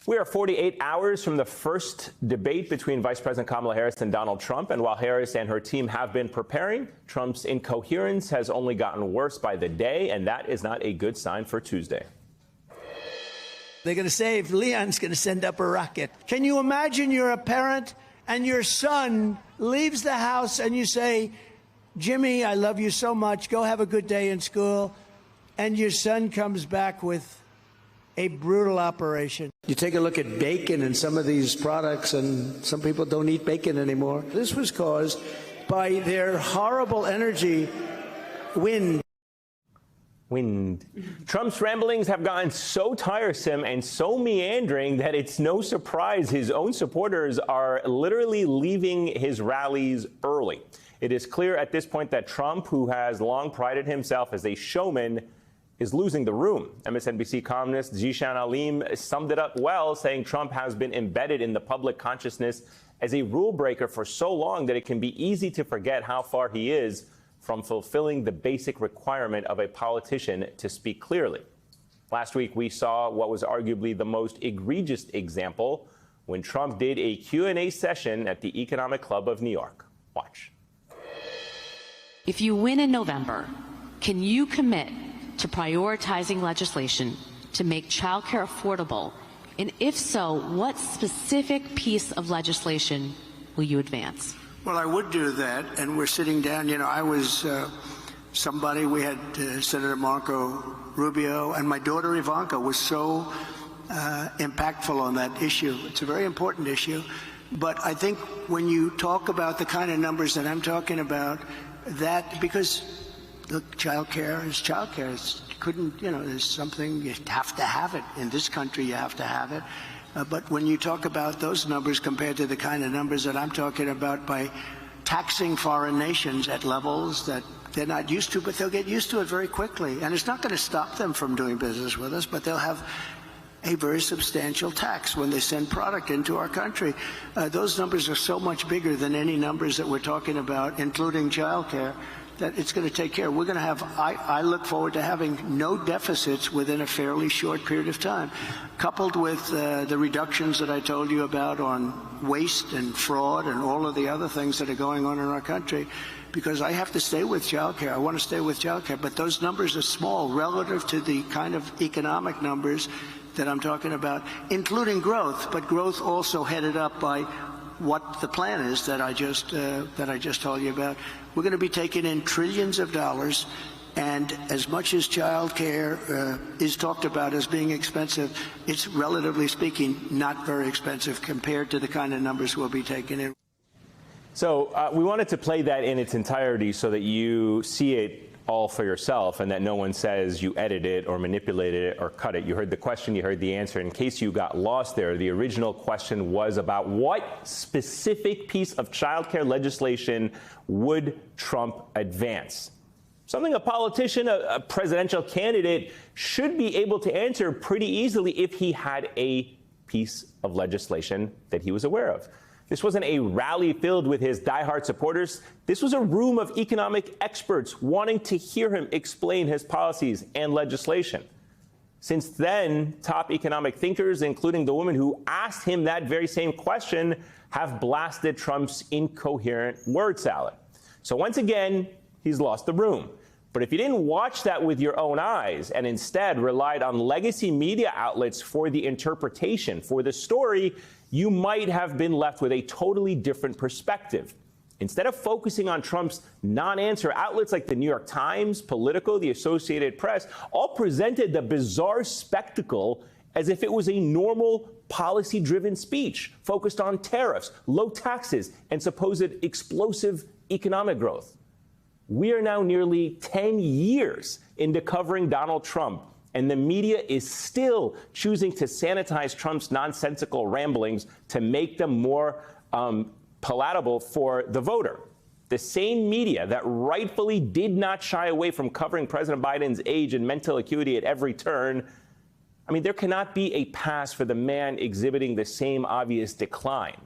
We are 48 hours from the first debate between Vice President Kamala Harris and Donald Trump. And while Harris and her team have been preparing, Trump's incoherence has only gotten worse by the day, and that is not a good sign for Tuesday. They're going to say if Leon's going to send up a rocket. Can you imagine you're a parent and your son leaves the house and you say, Jimmy, I love you so much. Go have a good day in school. And your son comes back with a brutal operation. You take a look at bacon and some of these products, and some people don't eat bacon anymore. This was caused by their horrible energy wind. Trump's ramblings have gotten so tiresome and so meandering that it's no surprise his own supporters are literally leaving his rallies early. It is clear at this point that Trump, who has long prided himself as a showman, is losing the room. MSNBC columnist Zishan Alim summed it up well, saying Trump has been embedded in the public consciousness as a rule breaker for so long that it can be easy to forget how far he is from fulfilling the basic requirement of a politician to speak clearly. Last week, we saw what was arguably the most egregious example when Trump did a Q&A session at the Economic Club of New York. Watch. If you win in November, can you commit to prioritizing legislation to make childcare affordable? And if so, what specific piece of legislation will you advance? Well, I would do that, and we're sitting down. You know, I was we had Senator Marco Rubio, and my daughter Ivanka was so impactful on that issue. It's a very important issue. But I think when you talk about the kind of numbers that I'm talking about, that because look, childcare is childcare. There's something, you have to have it. In this country, you have to have it. But when you talk about those numbers compared to the kind of numbers that I'm talking about by taxing foreign nations at levels that they're not used to, but they'll get used to it very quickly. And it's not going to stop them from doing business with us, but they'll have a very substantial tax when they send product into our country. Those numbers are so much bigger than any numbers that we're talking about, including childcare, that it's going to take care. We're going to have, I look forward to having no deficits within a fairly short period of time, coupled with the reductions that I told you about on waste and fraud and all of the other things that are going on in our country, because I have to stay with childcare. I want to stay with childcare, but those numbers are small relative to the kind of economic numbers that I'm talking about, including growth, but growth also headed up by what the plan is that I just told you about. We're going to be taking in trillions of dollars, and as much as child care is talked about as being expensive, it's relatively speaking not very expensive compared to the kind of numbers we'll be taking in. So we wanted to play that in its entirety so that you see it all for yourself and that no one says you edited it or manipulated it or cut it. You heard the question, you heard the answer. In case you got lost there, the original question was about what specific piece of child care legislation would Trump advance? Something a politician, a presidential candidate should be able to answer pretty easily if he had a piece of legislation that he was aware of. This wasn't a rally filled with his diehard supporters. This was a room of economic experts wanting to hear him explain his policies and legislation. Since then, top economic thinkers, including the woman who asked him that very same question, have blasted Trump's incoherent word salad. So once again, he's lost the room. But if you didn't watch that with your own eyes and instead relied on legacy media outlets for the interpretation, for the story, you might have been left with a totally different perspective. Instead of focusing on Trump's non-answer, outlets like the New York Times, Politico, the Associated Press all presented the bizarre spectacle as if it was a normal policy-driven speech focused on tariffs, low taxes, and supposed explosive economic growth. We are now nearly 10 years into covering Donald Trump, and the media is still choosing to sanitize Trump's nonsensical ramblings to make them more palatable for the voter. The same media that rightfully did not shy away from covering President Biden's age and mental acuity at every turn. I mean, there cannot be a pass for the man exhibiting the same obvious decline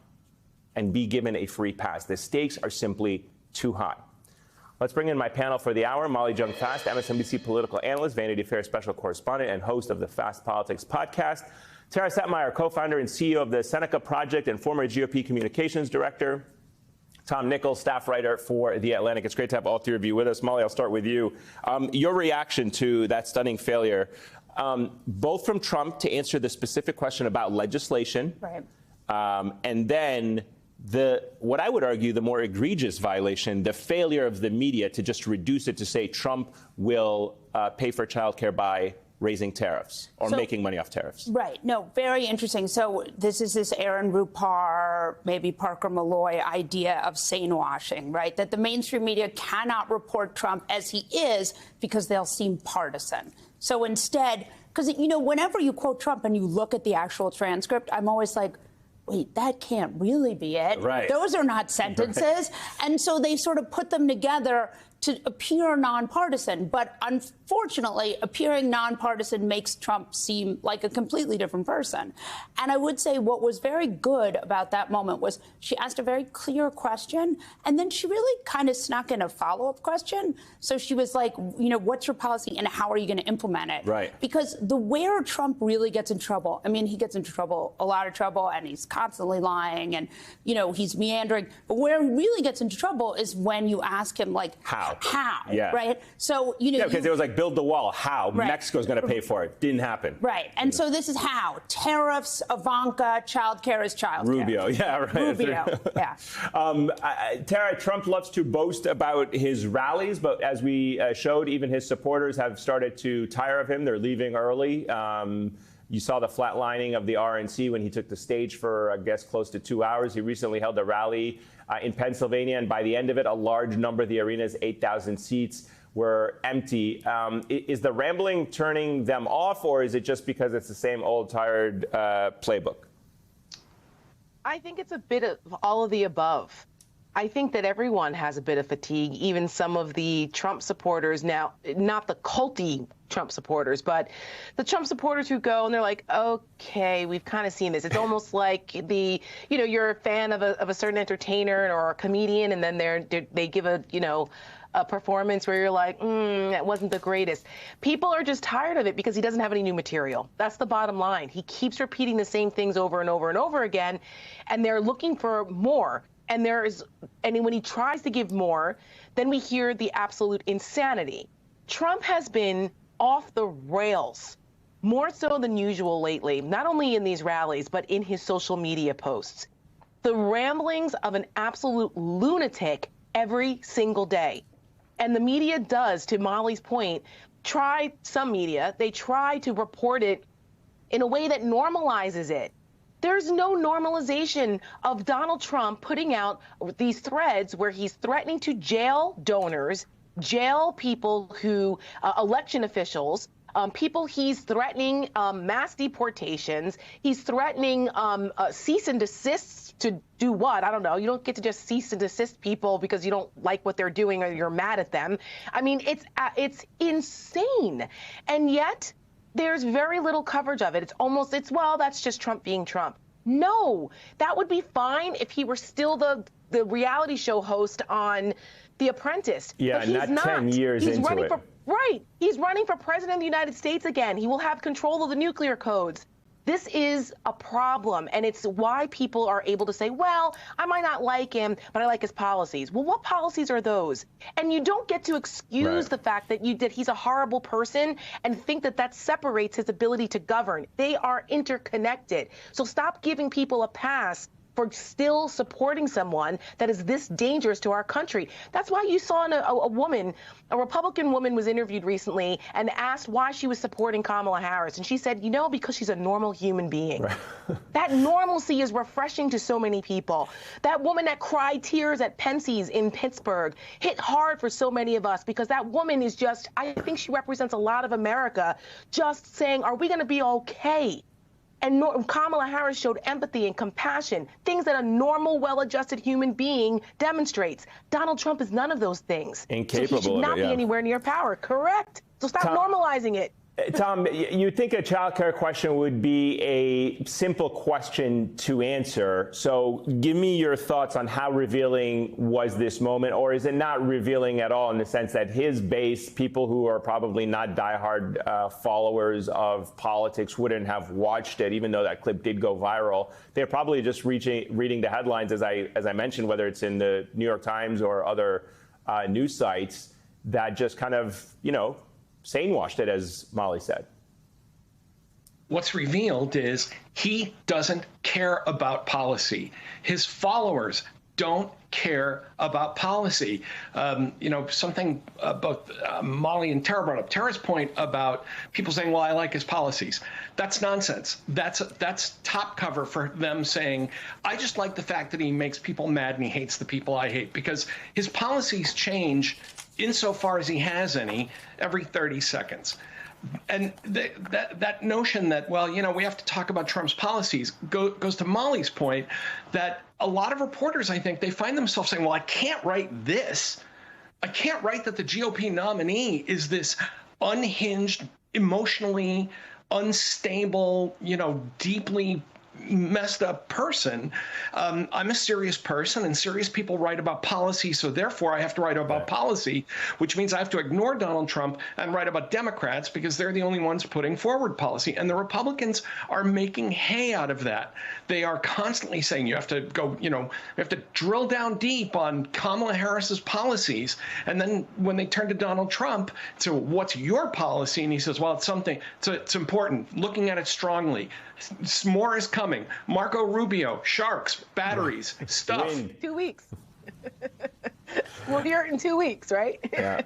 and be given a free pass. The stakes are simply too high. Let's bring in my panel for the hour. Molly Jong-Fast, MSNBC political analyst, Vanity Fair special correspondent, and host of the Fast Politics podcast. Tara Satmeyer, co-founder and CEO of the Seneca Project and former GOP communications director. Tom Nichols, staff writer for The Atlantic. It's great to have all three of you with us. Molly, I'll start with you. Your reaction to that stunning failure, both from Trump to answer the specific question about legislation, right, and then what I would argue the more egregious violation, the failure of the media to just reduce it to say Trump will pay for childcare by raising tariffs or making money off tariffs. Right. No, very interesting. So this is this Aaron Rupar, maybe Parker Malloy idea of sane washing, right? That the mainstream media cannot report Trump as he is because they'll seem partisan. So instead, because, you know, whenever you quote Trump and you look at the actual transcript, I'm always like, wait, that can't really be it. Right. Those are not sentences. Right. And so they sort of put them together to appear nonpartisan. But unfortunately, appearing nonpartisan makes Trump seem like a completely different person. And I would say what was very good about that moment was she asked a very clear question, and then she really kind of snuck in a follow-up question. So she was like, you know, what's your policy and how are you going to implement it? Right. Because where Trump really gets in trouble, I mean, he gets into trouble, a lot of trouble, and he's constantly lying and, you know, he's meandering. But where he really gets into trouble is when you ask him, like, how? Yeah. Right? So, you know. Yeah, because it was like, build the wall. How? Right. Mexico's going to pay for it. Didn't happen. Right. And so this is how. Tariffs, Ivanka, childcare is childcare. Rubio. Yeah, right. Rubio. Yeah. Tara, Trump loves to boast about his rallies, but as we showed, even his supporters have started to tire of him. They're leaving early. You saw the flatlining of the RNC when he took the stage for, I guess, close to 2 hours. He recently held a rally in Pennsylvania, and by the end of it, a large number of the arena's 8,000 seats were empty. Is the rambling turning them off, or is it just because it's the same old, tired playbook? I think it's a bit of all of the above. I think that everyone has a bit of fatigue, even some of the Trump supporters now, not the culty Trump supporters, but the Trump supporters who go and they're like, okay, we've kind of seen this. It's almost like you're a fan of a certain entertainer or a comedian, and then they give a performance where you're like, that wasn't the greatest. People are just tired of it because he doesn't have any new material. That's the bottom line. He keeps repeating the same things over and over and over again, and they're looking for more. And when he tries to give more, then we hear the absolute insanity. Trump has been off the rails, more so than usual lately, not only in these rallies, but in his social media posts. The ramblings of an absolute lunatic every single day. And the media does, to Molly's point, some media, they try to report it in a way that normalizes it. There's no normalization of Donald Trump putting out these threads where he's threatening to jail donors, jail people who, election officials, people he's threatening mass deportations. He's threatening cease and desists to do what? I don't know. You don't get to just cease and desist people because you don't like what they're doing or you're mad at them. I mean, it's insane. And yet there's very little coverage of it. Well, that's just Trump being Trump. No, that would be fine if he were still the reality show host on The Apprentice. Yeah, but he's not 10 years he's into running it. Right. He's running for president of the United States again. He will have control of the nuclear codes. This is a problem, and it's why people are able to say, well, I might not like him, but I like his policies. Well, what policies are those? And you don't get to excuse the fact that he's a horrible person and think that separates his ability to govern. They are interconnected. So stop giving people a pass for still supporting someone that is this dangerous to our country. That's why you saw a Republican woman was interviewed recently and asked why she was supporting Kamala Harris. And she said, because she's a normal human being. Right. That normalcy is refreshing to so many people. That woman that cried tears at Pensie's in Pittsburgh hit hard for so many of us because that woman is just, I think she represents a lot of America, just saying, are we going to be okay? And Kamala Harris showed empathy and compassion, things that a normal, well-adjusted human being demonstrates. Donald Trump is none of those things. Incapable so he should not be anywhere near power. Correct. So stop normalizing it. Tom, you'd think a child care question would be a simple question to answer. So give me your thoughts on how revealing was this moment, or is it not revealing at all in the sense that his base, people who are probably not diehard followers of politics, wouldn't have watched it, even though that clip did go viral. They're probably just reading the headlines, as I mentioned, whether it's in the New York Times or other news sites, that just kind of, sane-washed it, as Molly said. What's revealed is he doesn't care about policy. His followers don't care about policy. Something both Molly and Tara brought up. Tara's point about people saying, well, I like his policies. That's nonsense. That's top cover for them saying, I just like the fact that he makes people mad and he hates the people I hate, because his policies change insofar as he has any every 30 seconds. And that notion that, well, we have to talk about Trump's policies goes to Molly's point that a lot of reporters, I think, they find themselves saying, well, I can't write this. I can't write that the GOP nominee is this unhinged, emotionally unstable, deeply messed up person. I'm a serious person, and serious people write about policy, so therefore I have to write about policy, which means I have to ignore Donald Trump and write about Democrats because they're the only ones putting forward policy. And the Republicans are making hay out of that. They are constantly saying you have to go, you have to drill down deep on Kamala Harris's policies. And then when they turn to Donald Trump, so what's your policy? And he says, well, it's something, it's important, looking at it strongly. More is coming. Marco Rubio, sharks, batteries, stuff. 2 weeks. We'll hear it in 2 weeks, right? Yeah.